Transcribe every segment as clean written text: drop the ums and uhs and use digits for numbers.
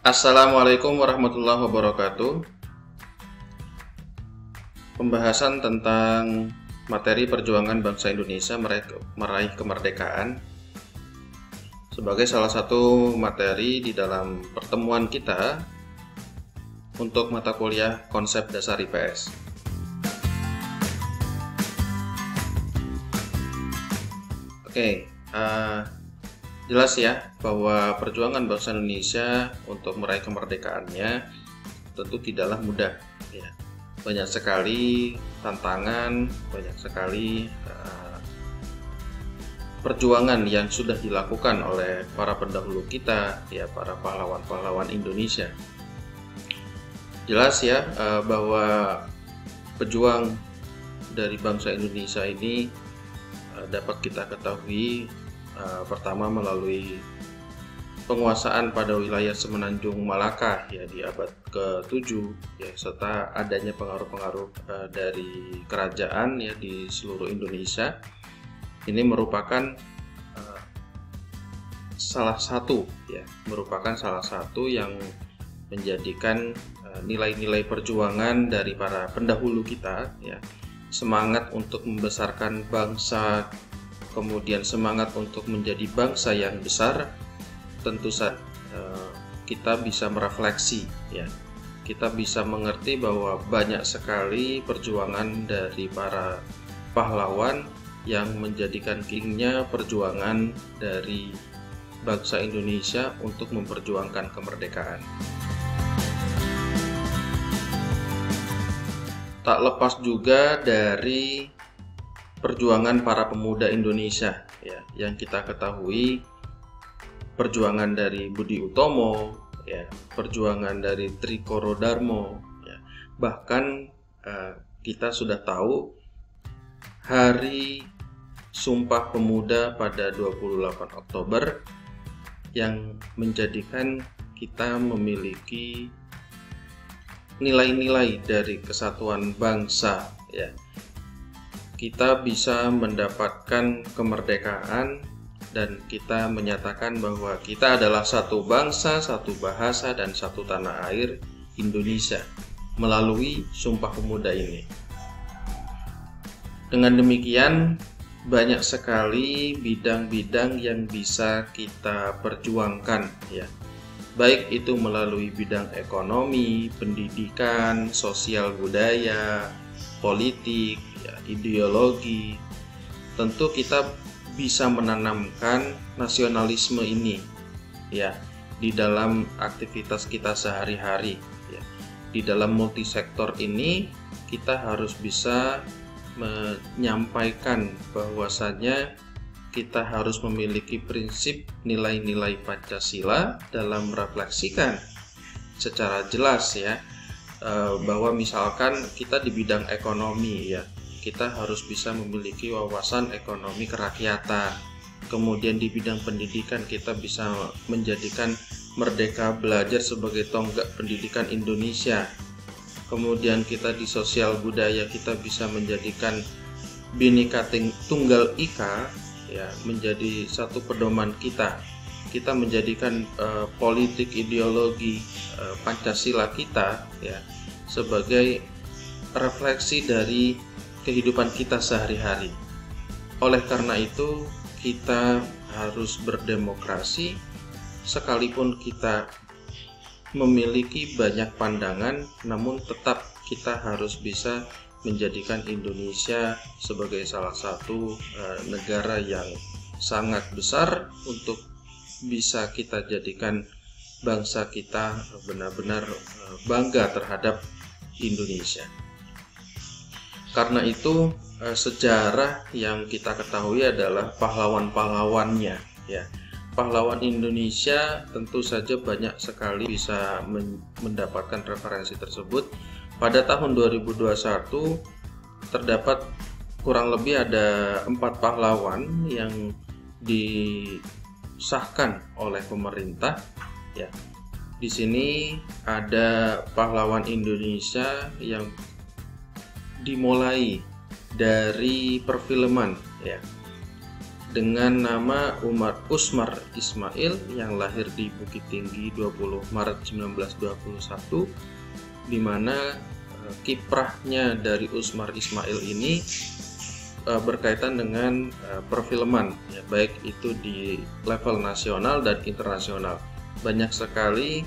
Assalamualaikum warahmatullahi wabarakatuh. Pembahasan tentang materi perjuangan bangsa Indonesia meraih kemerdekaan sebagai salah satu materi di dalam pertemuan kita untuk mata kuliah konsep dasar IPS. Oke, jelas ya bahwa perjuangan bangsa Indonesia untuk meraih kemerdekaannya tentu tidaklah mudah ya. Banyak sekali tantangan, banyak sekali perjuangan yang sudah dilakukan oleh para pendahulu kita ya, para pahlawan-pahlawan Indonesia. Jelas ya bahwa pejuang dari bangsa Indonesia ini dapat kita ketahui pertama melalui penguasaan pada wilayah Semenanjung Malaka ya di abad ke-7 ya, serta adanya pengaruh-pengaruh dari kerajaan ya di seluruh Indonesia. Ini merupakan salah satu yang menjadikan nilai-nilai perjuangan dari para pendahulu kita ya, semangat untuk membesarkan bangsa, kemudian semangat untuk menjadi bangsa yang besar. Tentu saja kita bisa merefleksi ya, kita bisa mengerti bahwa banyak sekali perjuangan dari para pahlawan yang menjadikan kingnya perjuangan dari bangsa Indonesia untuk memperjuangkan kemerdekaan. Tak lepas juga dari perjuangan para pemuda Indonesia ya, yang kita ketahui perjuangan dari Budi Utomo ya, perjuangan dari Trikoro Darmo ya. Bahkan kita sudah tahu Hari Sumpah Pemuda pada 28 Oktober yang menjadikan kita memiliki nilai-nilai dari kesatuan bangsa ya. Kita bisa mendapatkan kemerdekaan dan kita menyatakan bahwa kita adalah satu bangsa, satu bahasa, dan satu tanah air Indonesia melalui Sumpah Pemuda ini. Dengan demikian, banyak sekali bidang-bidang yang bisa kita perjuangkan ya. Baik itu melalui bidang ekonomi, pendidikan, sosial budaya, politik, ya, ideologi. Tentu kita bisa menanamkan nasionalisme ini ya di dalam aktivitas kita sehari-hari ya. Di dalam multisektor ini kita harus bisa menyampaikan bahwasanya kita harus memiliki prinsip nilai-nilai Pancasila dalam merefleksikan secara jelas ya, bahwa misalkan kita di bidang ekonomi ya, kita harus bisa memiliki wawasan ekonomi kerakyatan. Kemudian di bidang pendidikan kita bisa menjadikan Merdeka Belajar sebagai tonggak pendidikan Indonesia. Kemudian kita di sosial budaya kita bisa menjadikan Bhinneka Tunggal Ika ya menjadi satu pedoman kita. Kita menjadikan politik ideologi Pancasila kita ya sebagai refleksi dari kehidupan kita sehari-hari. Oleh karena itu kita harus berdemokrasi sekalipun kita memiliki banyak pandangan, namun tetap kita harus bisa menjadikan Indonesia sebagai salah satu negara yang sangat besar untuk bisa kita jadikan bangsa kita benar-benar bangga terhadap Indonesia. Karena itu sejarah yang kita ketahui adalah pahlawan-pahlawannya ya. Pahlawan Indonesia tentu saja banyak sekali bisa mendapatkan referensi tersebut. Pada tahun 2021 terdapat kurang lebih ada 4 pahlawan yang disahkan oleh pemerintah ya. Di sini ada pahlawan Indonesia yang dimulai dari perfilman ya. dengan nama Usmar Ismail yang lahir di Bukit Tinggi 20 Maret 1921, di mana kiprahnya dari Usmar Ismail ini berkaitan dengan perfilman, ya, baik itu di level nasional dan internasional. Banyak sekali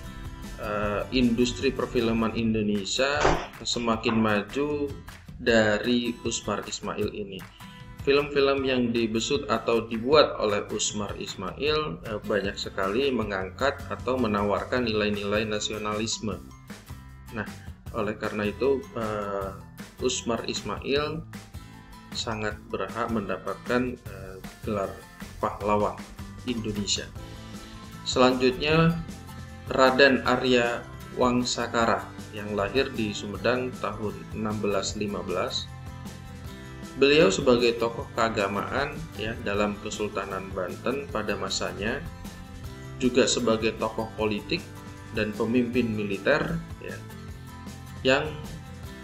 industri perfilman Indonesia semakin maju dari Usmar Ismail ini. Film-film yang dibesut atau dibuat oleh Usmar Ismail banyak sekali mengangkat atau menawarkan nilai-nilai nasionalisme. Nah, oleh karena itu Usmar Ismail sangat berhak mendapatkan gelar pahlawan Indonesia. Selanjutnya Raden Arya Wangsakara yang lahir di Sumedang tahun 1615. Beliau sebagai tokoh keagamaan, ya, dalam Kesultanan Banten pada masanya, juga sebagai tokoh politik dan pemimpin militer, ya, yang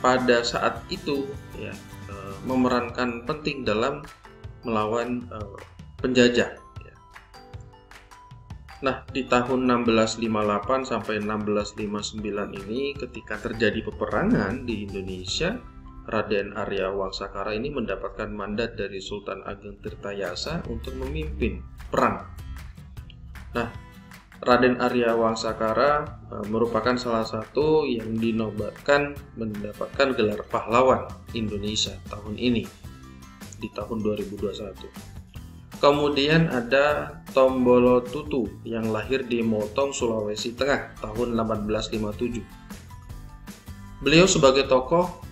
pada saat itu, ya, memerankan penting dalam melawan penjajah. Nah, di tahun 1658 sampai 1659 ini, ketika terjadi peperangan di Indonesia, Raden Arya Wangsakara ini mendapatkan mandat dari Sultan Ageng Tirtayasa untuk memimpin perang. Nah, Raden Arya Wangsakara merupakan salah satu yang dinobatkan mendapatkan gelar pahlawan Indonesia tahun ini, di tahun 2021. Kemudian ada Tombolo Tutu yang lahir di Motong, Sulawesi Tengah tahun 1857. Beliau sebagai tokoh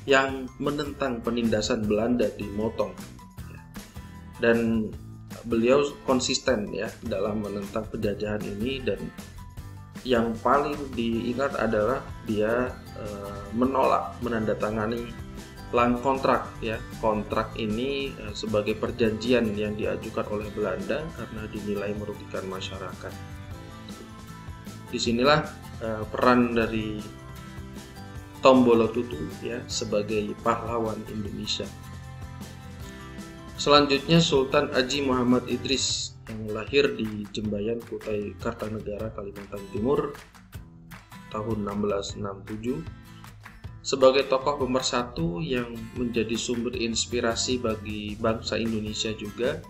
yang menentang penindasan Belanda di Motong, dan beliau konsisten, ya, dalam menentang penjajahan ini, dan yang paling diingat adalah dia menolak menandatangani kontrak, ya. Kontrak ini sebagai perjanjian yang diajukan oleh Belanda karena dinilai merugikan masyarakat. Disinilah peran dari Tombolo Tutu, ya, sebagai pahlawan Indonesia. Selanjutnya Sultan Haji Muhammad Idris yang lahir di Jembayan, Kutai Kartanegara, Kalimantan Timur tahun 1667. Sebagai tokoh pemersatu yang menjadi sumber inspirasi bagi bangsa Indonesia juga.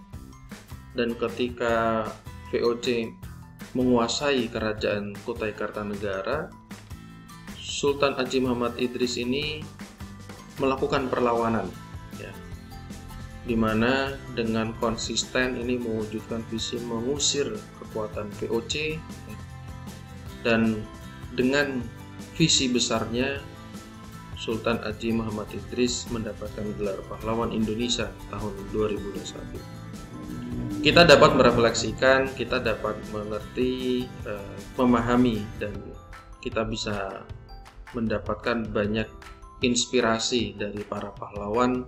Dan ketika VOC menguasai kerajaan Kutai Kartanegara, Sultan Haji Muhammad Idris ini melakukan perlawanan, ya, dimana dengan konsisten ini mewujudkan visi mengusir kekuatan VOC, dan dengan visi besarnya Sultan Haji Muhammad Idris mendapatkan gelar pahlawan Indonesia tahun 2021. Kita dapat merefleksikan, kita dapat mengerti, memahami, dan kita bisa mendapatkan banyak inspirasi dari para pahlawan,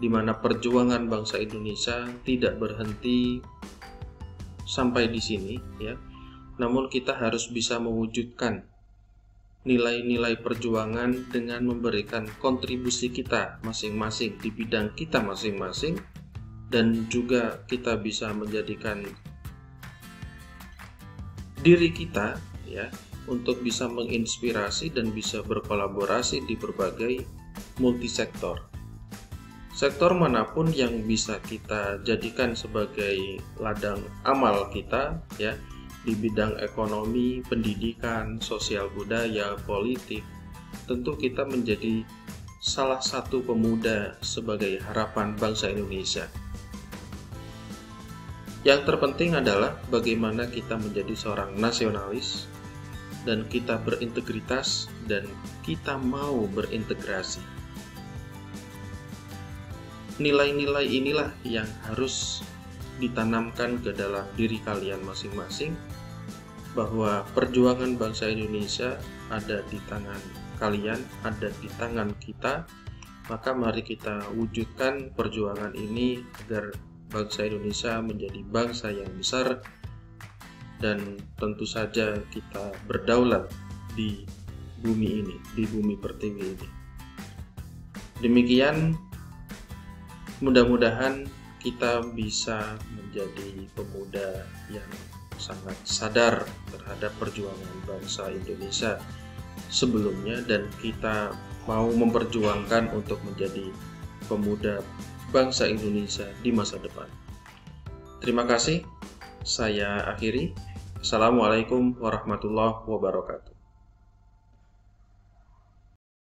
di mana perjuangan bangsa Indonesia tidak berhenti sampai di sini, ya. Namun kita harus bisa mewujudkan nilai-nilai perjuangan dengan memberikan kontribusi kita masing-masing di bidang kita masing-masing, dan juga kita bisa menjadikan diri kita, ya, untuk bisa menginspirasi dan bisa berkolaborasi di berbagai multisektor. Sektor manapun yang bisa kita jadikan sebagai ladang amal kita, ya, di bidang ekonomi, pendidikan, sosial budaya, politik, tentu kita menjadi salah satu pemuda sebagai harapan bangsa Indonesia. Yang terpenting adalah bagaimana kita menjadi seorang nasionalis, dan kita berintegritas, dan kita mau berintegrasi. Nilai-nilai inilah yang harus ditanamkan ke dalam diri kalian masing-masing, bahwa perjuangan bangsa Indonesia ada di tangan kalian, ada di tangan kita. Maka mari kita wujudkan perjuangan ini agar bangsa Indonesia menjadi bangsa yang besar, dan tentu saja kita berdaulat di bumi ini, di bumi pertiwi ini. Demikian, mudah-mudahan kita bisa menjadi pemuda yang sangat sadar terhadap perjuangan bangsa Indonesia sebelumnya, dan kita mau memperjuangkan untuk menjadi pemuda bangsa Indonesia di masa depan. Terima kasih, saya akhiri. Assalamualaikum warahmatullahi wabarakatuh.